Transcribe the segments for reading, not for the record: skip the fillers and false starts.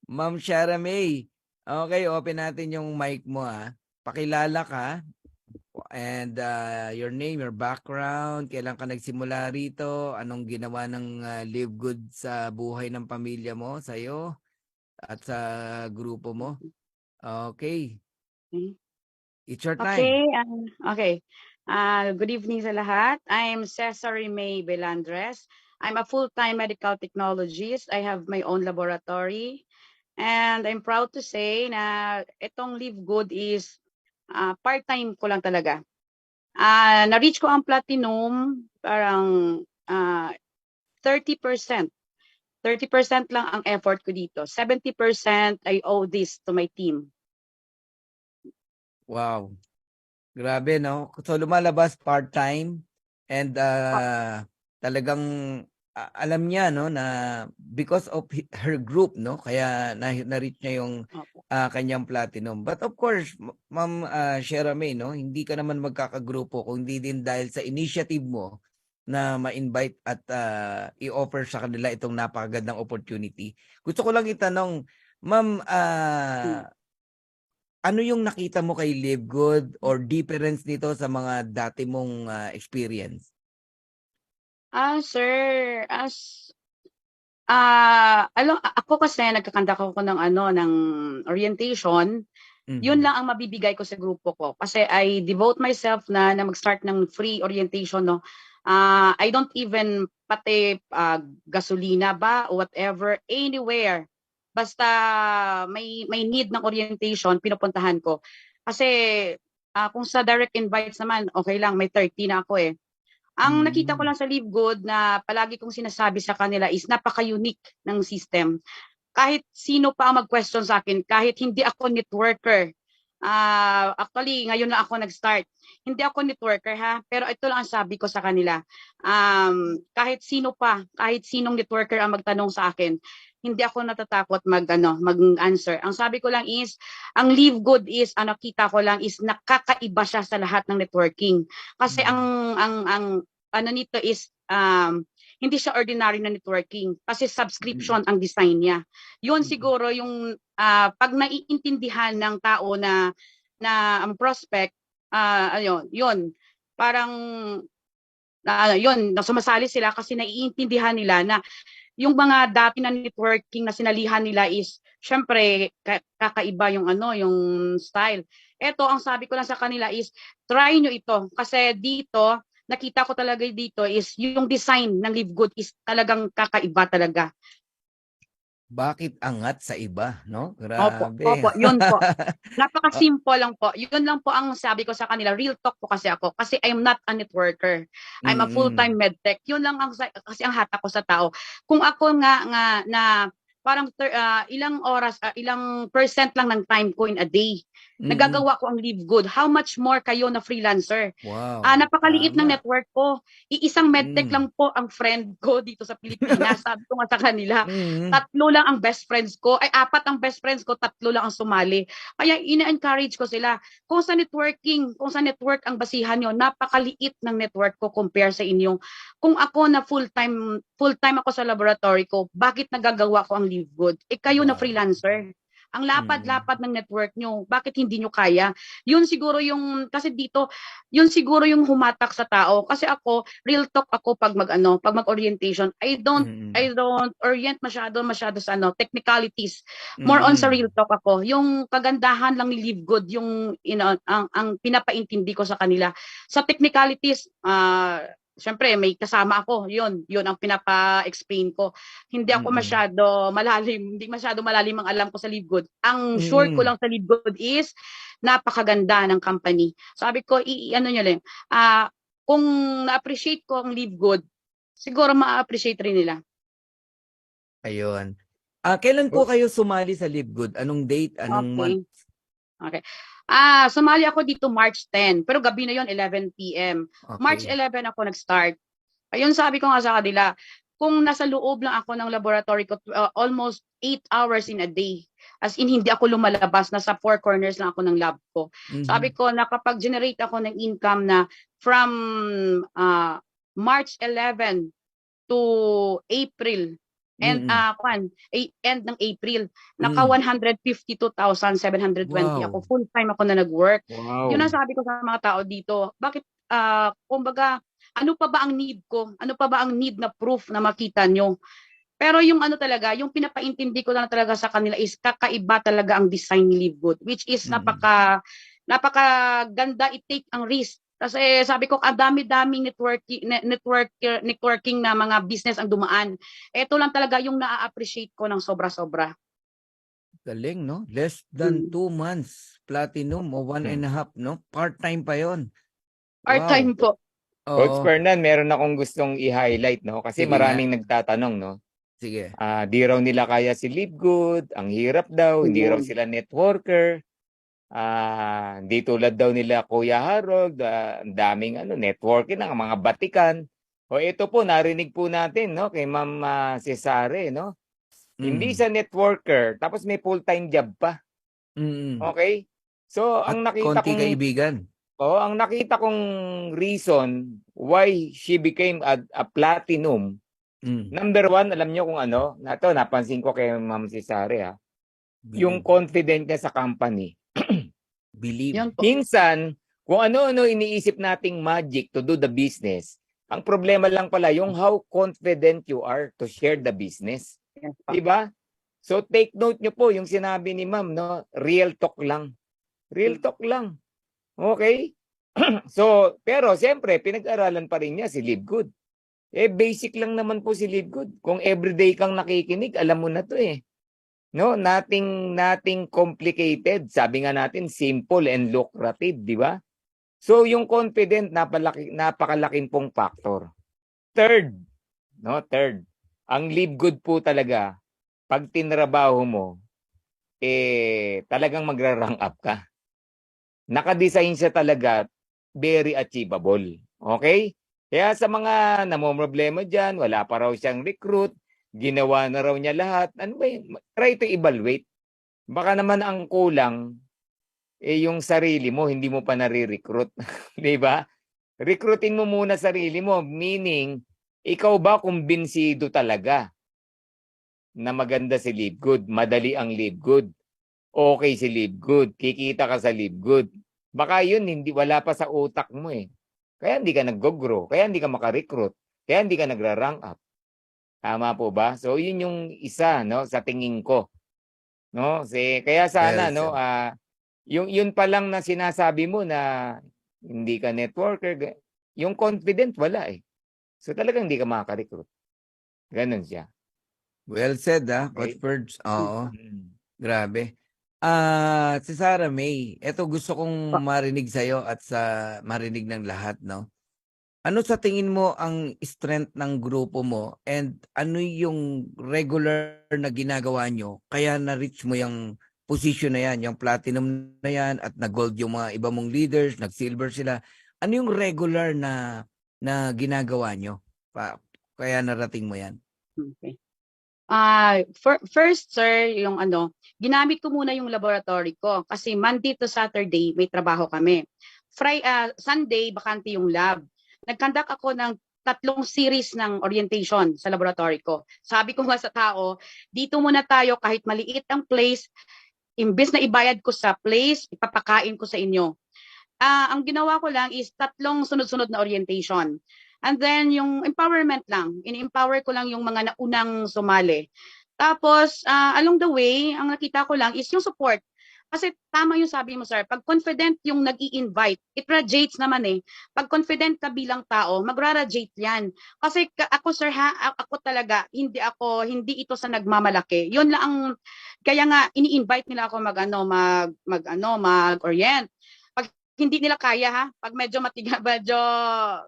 Ma'am Shara May. Okay, open natin yung mic mo, Pakilala ka and your name, your background, kailan ka nagsimula rito, anong ginawa ng Live Good sa buhay ng pamilya mo, sa'yo, at sa grupo mo. Okay, it's your time. Okay, okay. Good evening sa lahat. I'm Cesare May Belandres. I'm a full-time medical technologist. I have my own laboratory. And I'm proud to say na itong Live Good is part-time ko lang talaga. Na-reach ko ang platinum parang 30%. 30% lang ang effort ko dito. 70% I owe this to my team. Wow. Grabe, no? So lumalabas part-time and talagang alam niya, no, na because of her group, no, kaya na-reach niya yung kanyang platinum. But of course, Ma'am Shara May, no, hindi ka naman magkakagrupo kung hindi din dahil sa initiative mo na ma-invite at i-offer sa kanila itong napakagandang opportunity. Gusto ko lang itanong, Ma'am, ano yung nakita mo kay Live Good or difference nito sa mga dati mong experience? Sir, ako kasi nagkakanta ko ng ng orientation. Yun lang ang mabibigay ko sa grupo ko kasi I devote myself na mag-start ng free orientation, no. I don't even pati gasolina ba or whatever anywhere. Basta may need ng orientation, pinupuntahan ko. Kasi kung sa direct invites naman, okay lang, may 30 na ako eh. Ang nakita ko lang sa Live Good na palagi kong sinasabi sa kanila is napaka-unique ng system. Kahit sino pa ang mag-question sa akin, kahit hindi ako networker. Actually, ngayon lang ako nag-start. Hindi ako networker ha, pero ito lang ang sabi ko sa kanila. Kahit sino pa, kahit sinong networker ang magtanong sa akin, hindi ako natatakot mag-answer. Ang sabi ko lang is, ang Live Good is, ang nakita ko lang is nakakaiba siya sa lahat ng networking. Kasi ang ano nito is hindi siya ordinary na networking kasi subscription ang design niya. Yun siguro yung pag naiintindihan ng tao na ang prospect yun parang yun sumasali sila kasi naiintindihan nila na yung mga dati na networking na sinalihan nila is syempre kakaiba yung yung style. Ito ang sabi ko lang sa kanila is try nyo ito kasi dito nakita ko talaga dito is yung design ng Live Good is talagang kakaiba talaga. Bakit angat sa iba, no? Opo, Grabe. opo, yun po. Napaka-simple lang po. Yun lang po ang sabi ko sa kanila. Real talk po kasi ako. Kasi I'm not a networker. I'm a full-time medtech. Yun lang ang kasi ang hatak ko sa tao. Kung ako nga na parang ilang oras, ilang percent lang ng time ko in a day, nagagawa ko ang Live Good. How much more kayo na freelancer? Wow, Napakaliit ng tama. network ko. Iisang medtech lang po ang friend ko dito sa Pilipinas. Sabi ko nga sa kanila, tatlo lang ang best friends ko, ay apat ang best friends ko, tatlo lang ang sumali. Kaya ina-encourage ko sila. Kung sa network ang basihan nyo, napakaliit ng network ko compare sa inyo. Kung ako na full-time ako sa laboratory ko, bakit nagagawa ko ang Live Good? Kayo na Wow. freelancer. Ang lapad-lapad ng network nyo, bakit hindi nyo kaya? Yun siguro yung, kasi dito, yun siguro yung humatak sa tao. Kasi ako, real talk ako pag mag-orientation, I don't orient masyado sa technicalities. More on sa real talk ako. Yung kagandahan lang ni Live Good, yung ang pinapaintindi ko sa kanila. Sa technicalities, syempre may kasama ako. Yun ang pinapa-explain ko. Hindi masyado malalim ang alam ko sa Live Good. Ang sure ko lang sa Live Good is napakaganda ng company. Sabi ko, ano nyo lang, kung na-appreciate ko ang Live Good, siguro ma-appreciate rin nila. Ayun. Kailan po kayo sumali sa Live Good? Anong date? Anong month? Okay. Sumali ako dito March 10, pero gabi na yon 11 PM. March 11 ako nag-start. Ayun sabi ko nga sa kanila, kung nasa loob lang ako ng laboratory ko almost 8 hours in a day. As in, hindi ako lumalabas, nasa 4 corners lang ako ng lab ko. Sabi ko, nakapag-generate ako ng income na from March 11 to April And Mm. end ng April, naka Mm. 152,720 ako. Wow. Full time ako na nag-work. Yun ang Wow. sabi ko sa mga tao dito. Bakit kumbaga, ano pa ba ang need ko? Ano pa ba ang need na proof na makita nyo? Pero yung ano talaga, yung pinapaintindi ko lang talaga sa kanila is kakaiba talaga ang design ni Live Good, which is Mm. napakaganda i-take ang risk. Kasi sabi ko, ang dami-daming networking na mga business ang dumaan. Ito lang talaga yung na-appreciate ko ng sobra-sobra. Galing, no? Less than Mm. 2 months, platinum o 1.5, no? Part-time pa yon. Part-time Wow. po. Coach Oo. Fernan, meron akong gustong i-highlight, no? Kasi Sige nga. maraming nagtatanong, no? Sige. Di raw nila kaya si Live Good, ang hirap daw, hindi raw Ayun. sila networker. Hindi tulad daw nila Kuya Harold, ang daming networking ng mga batikan. O ito po, narinig po natin, no, kay Ma'am Cesare, no? Hindi Mm. sa networker, tapos may full-time job pa. Mm. Okay? So, At konti kaibigan. ang nakita kong reason why she became a platinum. Mm. Number one, alam niyo kung ano? Napansin ko kay Ma'am Cesare, ha? Yung Believe. confident niya sa company. Believe. Yun po. Minsan, kung ano-ano iniisip nating magic to do the business, ang problema lang pala yung how confident you are to share the business. Yes po. Diba? So take note nyo po yung sinabi ni Ma'am, no? Real talk lang. Real talk lang. Okay? So, pero siyempre, pinag-aralan pa rin niya si Live Good. Basic lang naman po si Live Good. Kung everyday kang nakikinig, alam mo na to eh. No, nothing complicated. Sabi nga natin simple and lucrative, di ba? So yung confident napakalaking pong factor. Third, ang Live Good po talaga pag tinrabaho mo talagang magra-rank up ka. Naka-design siya talaga very achievable. Okay? Kaya sa mga namomroblema diyan, wala pa raw siyang recruit, ginawa na raw niya lahat. Ano ba yun? Try to evaluate. Baka naman ang kulang yung sarili mo, hindi mo pa nare-recruit. Di ba? Recruitin mo muna sarili mo. Meaning, ikaw ba kumbinsido talaga na maganda si Live Good, madali ang Live Good, okay si Live Good, kikita ka sa Live Good. Baka yun, wala pa sa utak mo eh. Kaya hindi ka nag-grow, kaya hindi ka makarecruit, kaya hindi ka nagra-rank up. Tama po ba? So yun yung isa, no, sa tingin ko. No? Kaya sana, Well no, said. yun pa lang na sinasabi mo na hindi ka networker, yung confident wala eh. So talagang hindi ka makaka-recruit. Ganun siya. Well said, Coach Okay? Ferds. Oo. Mm. Grabe. Si Sarah May, eto gusto kong marinig sa'yo at sa marinig ng lahat, no? Ano sa tingin mo ang strength ng grupo mo and ano yung regular na ginagawa nyo kaya na-reach mo yung position na yan, yung platinum na yan at nag-gold yung mga iba mong leaders, nag-silver sila. Ano yung regular na ginagawa nyo? Kaya narating mo yan? Okay. First, sir, yung ginamit ko muna yung laboratory ko kasi Monday to Saturday may trabaho kami. Sunday, bakante yung lab. Nag-conduct ako ng 3 series ng orientation sa laboratory ko. Sabi ko nga sa tao, dito muna tayo kahit maliit ang place, imbes na ibayad ko sa place, ipapakain ko sa inyo. Ang ginawa ko lang is 3 sunod-sunod na orientation. And then yung empowerment lang, in-empower ko lang yung mga naunang sumali. Tapos along the way, ang nakita ko lang is yung support. Kasi tama yung sabi mo, sir, pag confident yung nag-i-invite, it radiates naman eh. Pag confident ka bilang tao, magra-radiate yan. Kasi ako, sir, ako talaga, hindi ito sa nagmamalaki. Yun lang ang, kaya nga, ini-invite nila ako mag-orient. Hindi nila kaya pag medyo matiga,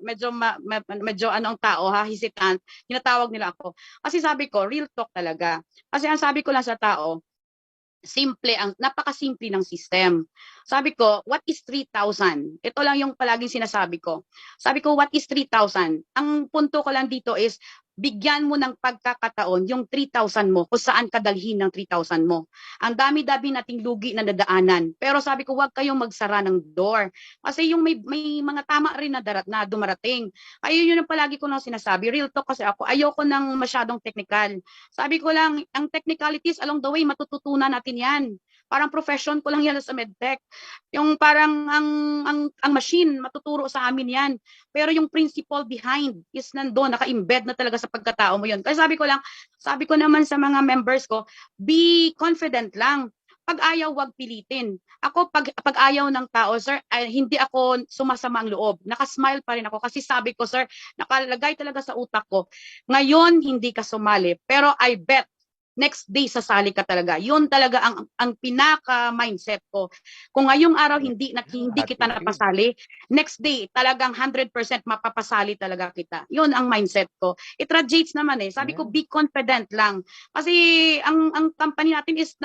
medyo ang tao hesitant, tinatawag nila ako. Kasi sabi ko, real talk talaga. Kasi ang sabi ko lang sa tao, napakasimple ng system. Sabi ko, what is 3,000? Ito lang yung palaging sinasabi ko. Sabi ko, what is 3,000? Ang punto ko lang dito is, bigyan mo ng pagkakataon yung 3,000 mo kung saan kadalhin ng 3,000 mo. Ang dami-dami nating lugi na nadaanan. Pero sabi ko, huwag kayong magsara ng door. Kasi yung may mga tama rin na dumarating. Kaya yun ang palagi ko nang sinasabi. Real talk kasi ako, ayoko ng masyadong technical. Sabi ko lang, ang technicalities along the way, matututunan natin yan. Parang profession ko lang yan sa medtech. Yung parang ang machine, matuturo sa amin yan. Pero yung principle behind is nandoon, naka-embed na talaga sa pagkatao mo yun. Kaya sabi ko naman sa mga members ko, be confident lang. Pag ayaw, wag pilitin. Ako, pag ayaw ng tao, sir, hindi ako sumasama ang loob. Nakasmile pa rin ako kasi sabi ko, sir, nakalagay talaga sa utak ko, ngayon hindi ka sumali, pero I bet next day sasali ka talaga. Yun talaga ang pinaka mindset ko. Kung ngayong araw hindi kita napasali, next day talagang 100% mapapasali talaga kita. Yun ang mindset ko. It radiates naman eh. Sabi ko, be confident lang. Kasi ang company natin is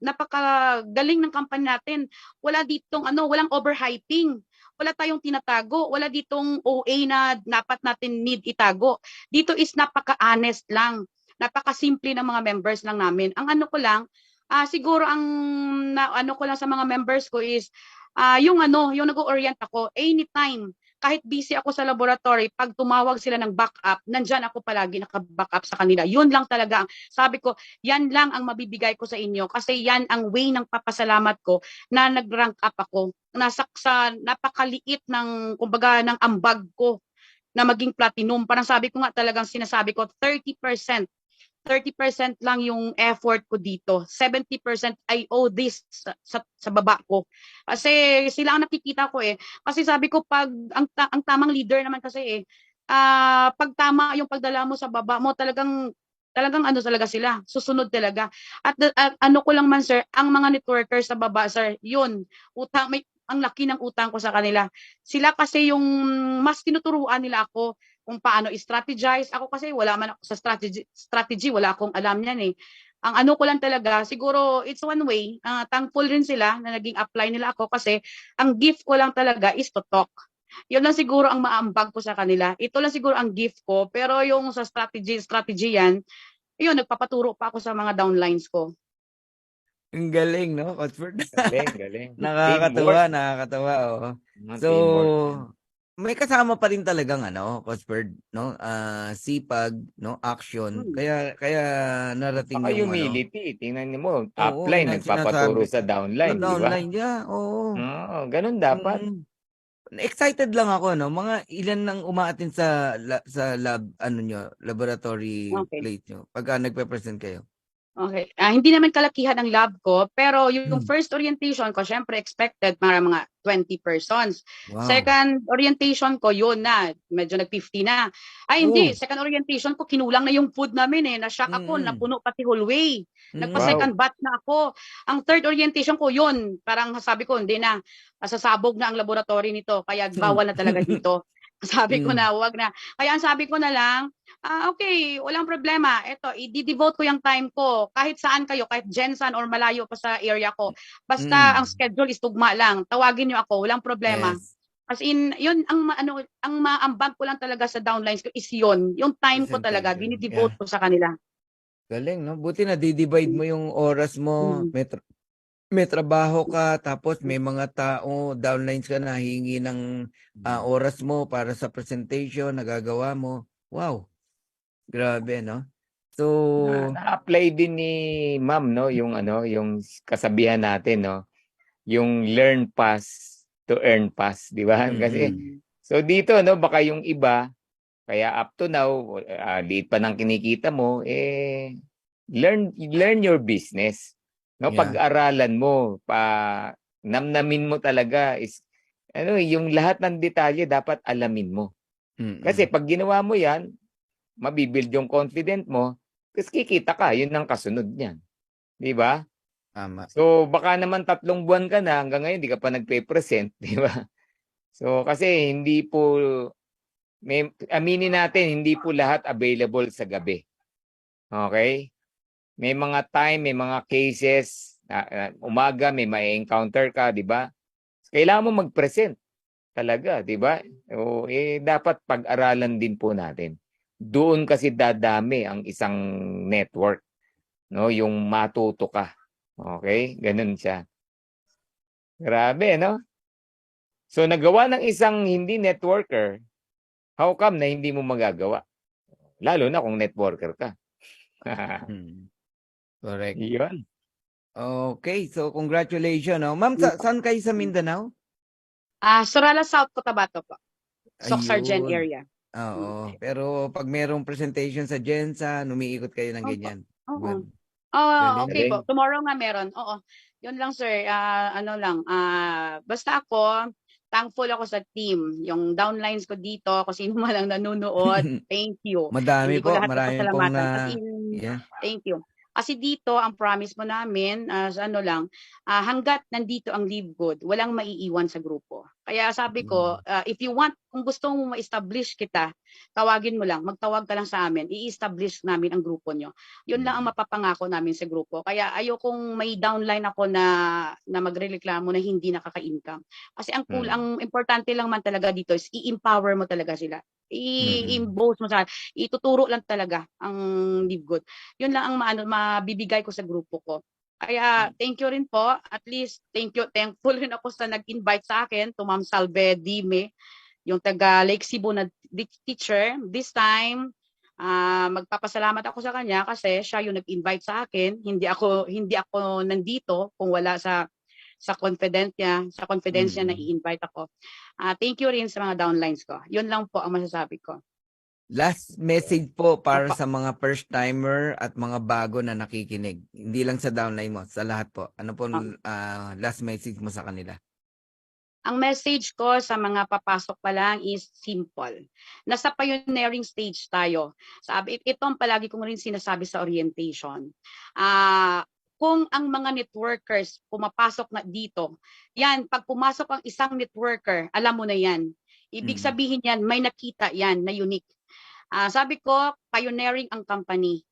napakagaling ng company natin. Wala ditong walang overhyping. Wala tayong tinatago. Wala ditong OA na dapat natin need itago. Dito is napaka-honest lang. Napakasimple ng mga members lang namin. Ang ano ko lang, siguro ang ano ko lang sa mga members ko is yung nag-orient ako anytime. Kahit busy ako sa laboratory, pag tumawag sila ng backup, nandyan ako palagi naka-backup sa kanila. Yun lang talaga. Sabi ko, yan lang ang mabibigay ko sa inyo kasi yan ang way ng papasalamat ko na nag-rank up ako. Nasa sa napakaliit ng kumbaga ng ambag ko na maging platinum. Parang sabi ko nga talagang sinasabi ko 30% lang yung effort ko dito. 70% I owe this sa baba ko. Kasi sila ang nakikita ko eh. Kasi sabi ko pag ang tamang leader naman kasi pag tama yung pagdala mo sa baba mo, talagang talaga sila. Susunod talaga. At ano ko lang man sir, ang mga networkers sa baba sir, yun, ang laki ng utang ko sa kanila. Sila kasi yung mas tinuturuan nila ako kung paano i-strategize. Ako kasi wala man ako sa strategy, wala akong alam yan eh. Ang ano ko lang talaga, siguro it's one way, thankful rin sila na naging apply nila ako kasi ang gift ko lang talaga is to talk. Yun lang siguro ang maambag ko sa kanila. Ito lang siguro ang gift ko, pero yung sa strategy yan, yun, nagpapaturo pa ako sa mga downlines ko. Ang galing, no, Coach Bert? Galing. Nakakatawa, oo. So, Teamwork. may kasama pa rin talagang Coach Bert, no? Sipag, no, action. Kaya narating Saka yung humility. Tingnan niyo mo, Oo, upline, yun ang nagpapaturo sinasabi. sa downline, di ba? Downline niya, oo. Oo, ganun dapat. Excited lang ako, no? Mga ilan nang umaattend sa lab, laboratory Okay. plate nyo pagka nagpe-present kayo. Okay. Hindi naman kalakihan ang lab ko, pero yung first orientation ko, syempre expected mga 20 persons. Wow. Second orientation ko, yun na, medyo nag-50 na. Hindi, second orientation ko, kinulang na yung food namin eh. Na-shock ako, napuno pati hallway. Nagpa-second batch na ako. Ang third orientation ko, yun, parang sabi ko, hindi na, sasabog na ang laboratory nito, kaya bawal na talaga dito. Sabi ko na, wag na. Kaya ang sabi ko na lang, okay, walang problema. Ito, i-devote ko yung time ko. Kahit saan kayo, kahit Jensen or malayo pa sa area ko. Basta ang schedule is tugma lang. Tawagin niyo ako, walang problema. Yes. As in, yun ang maambag ko lang talaga sa downlines ko is yun. Yung time ko talaga, dinidevote ko sa kanila. Galing, no? Buti na di-divide mo yung oras mo. May trabaho ka, tapos may mga tao, downlines ka na, hingi ng oras mo para sa presentation, nagagawa mo. Wow. Grabe, no? So, Na-apply din ni Ma'am, no, yung yung kasabihan natin, no, yung learn fast to earn fast, di ba? Kasi so dito, no, baka yung iba kaya up to now, liit pa ng kinikita mo, learn your business. No, Yeah. pag-aralan mo, namnamin mo talaga is yung lahat ng detalye dapat alamin mo. Kasi pag ginawa mo 'yan, mabibuild yung confident mo, kasi kikita ka, yun ang kasunod niyan. 'Di ba? Tama. So baka naman 3 buwan ka na hanggang ngayon hindi ka pa nagpe-present, 'di ba? So kasi hindi po aminin natin, hindi po lahat available sa gabi. Okay? May mga time, may mga cases, umaga may ma-encounter ka, di ba? Kailangan mo mag-present talaga, di ba? O, dapat pag-aralan din po natin. doon kasi dadami ang isang network, no? Yung matuto ka. Okay? Ganun siya. Grabe, no? So nagawa ng isang hindi networker, how come na hindi mo magagawa? Lalo na kung networker ka. Correct. Yun. Okay, so congratulations. No? Ma'am, saan kayo sa Mindanao? Sorala South Cotabato po. Soxargen Ayun. area. Oo. Pero pag merong presentation sa Gensa, umiikot kayo ng Opo. ganyan. Oo. Good. Okay po. Galing. Tomorrow nga meron. Oo. Yun lang, sir. Ano lang. Basta ako, thankful ako sa team. Yung downlines ko dito, kung sino man lang nanonood, thank you. Madami Hindi ko po. lahat Marami pong pasalamatan. As in, yeah. thank you. Kasi dito, ang promise mo namin, ano lang, hanggat nandito ang Live Good, walang maiiwan sa grupo. Kaya sabi ko, if you want, kung gusto mo ma-establish kita, tawagin mo lang, magtawag ka lang sa amin, i-establish namin ang grupo nyo. Yun lang ang mapapangako namin sa grupo. Kaya ayokong may downline ako na magrereklamo na hindi nakaka-income. Kasi ang importante lang man talaga dito is i-empower mo talaga sila. I-impose mo sa ituturo lang talaga ang Live Good. Yun lang ang mabibigay ko sa grupo ko. Kaya thank you rin po. At least thankful rin ako sa nag-invite sa akin to Ma'am Salve Dime, yung taga Lake Cebu na teacher. This time, magpapasalamat ako sa kanya kasi siya yung nag-invite sa akin. Hindi ako nandito kung wala sa confidence niya na i-invite ako. Thank you rin sa mga downlines ko. Yun lang po ang masasabi ko. Last message po para Opo. sa mga first timer at mga bago na nakikinig. Hindi lang sa downline mo, sa lahat po. Ano po last message mo sa kanila? Ang message ko sa mga papasok pa lang is simple. Nasa pioneering stage tayo. Ito ang palagi kong rin sinasabi sa orientation. Kung ang mga networkers pumapasok na dito, yan, pag pumasok ang isang networker, alam mo na yan. Ibig sabihin yan, may nakita yan na unique. Sabi ko, pioneering ang company.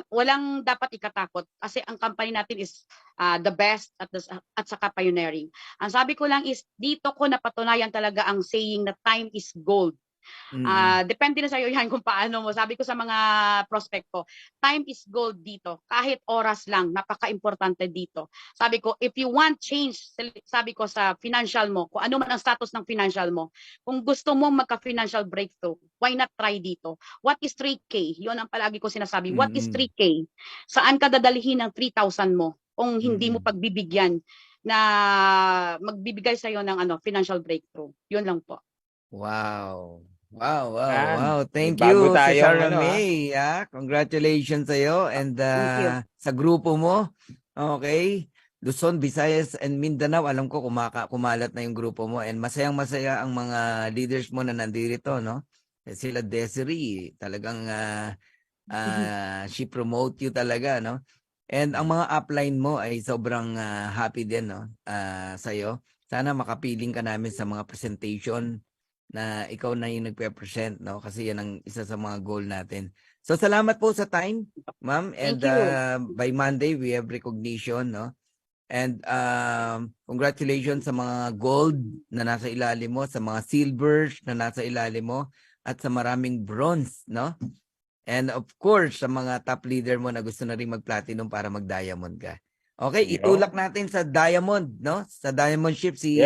Walang dapat ikatakot kasi ang company natin is the best at saka pioneering. Ang sabi ko lang is dito ko napatunayan talaga ang saying na time is gold. Depende na sa iyo yan kung paano mo. Sabi ko sa mga prospect ko, time is gold dito. Kahit oras lang, napaka-importante dito. Sabi ko, if you want change, sabi ko sa financial mo, kung ano man ang status ng financial mo, kung gusto mo magka-financial breakthrough, why not try dito? What is 3K? Yun ang palagi ko sinasabi. What is 3K? Saan ka dadalhin ng 3,000 mo kung hindi mo pagbibigyan na magbibigay sa iyo ng financial breakthrough? Yun lang po. Wow. Thank Bago you, tayong Sarah May. Congratulations sa iyo and Thank you. sa grupo mo. Okay. Luzon, Visayas, and Mindanao. Alam ko kumalat na yung grupo mo and masayang-masaya ang mga leaders mo na nandito, no? Sila Desiree, talagang she promote you talaga, no? And ang mga upline mo ay sobrang happy din, no? Sa iyo. Sana makapiling ka namin sa mga presentation na ikaw na yung nagpe-present, no? Kasi yan ang isa sa mga goal natin. So salamat po sa time, ma'am. And by Monday we have recognition, no? And congratulations sa mga gold na nasa ilalim mo, sa mga silvers na nasa ilalim mo, at sa maraming bronze, no? And of course, sa mga top leader mo na gusto na rin mag-platinum para mag-diamond ka. Okay, itulak natin sa diamond, no? Sa diamond ship si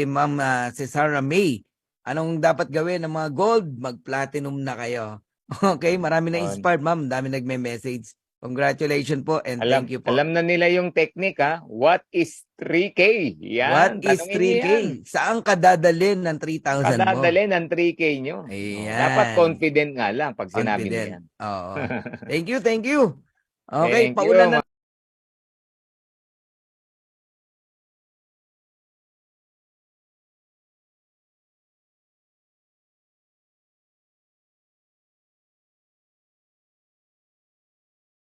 Ma'am si Sarah May. Anong dapat gawin ng mga gold? Mag-platinum na kayo. Okay, marami na inspired, ma'am. Dami nagme-message. Congratulations po and thank you po. Alam na nila yung technique, ha? What is 3K? Yan, What is 3K? Saan ka dadalhin ng 3,000 mo? Kadadalhin ng 3K nyo. Dapat confident nga lang pag sinabi mo yan. Oo. Thank you. Okay, paulan na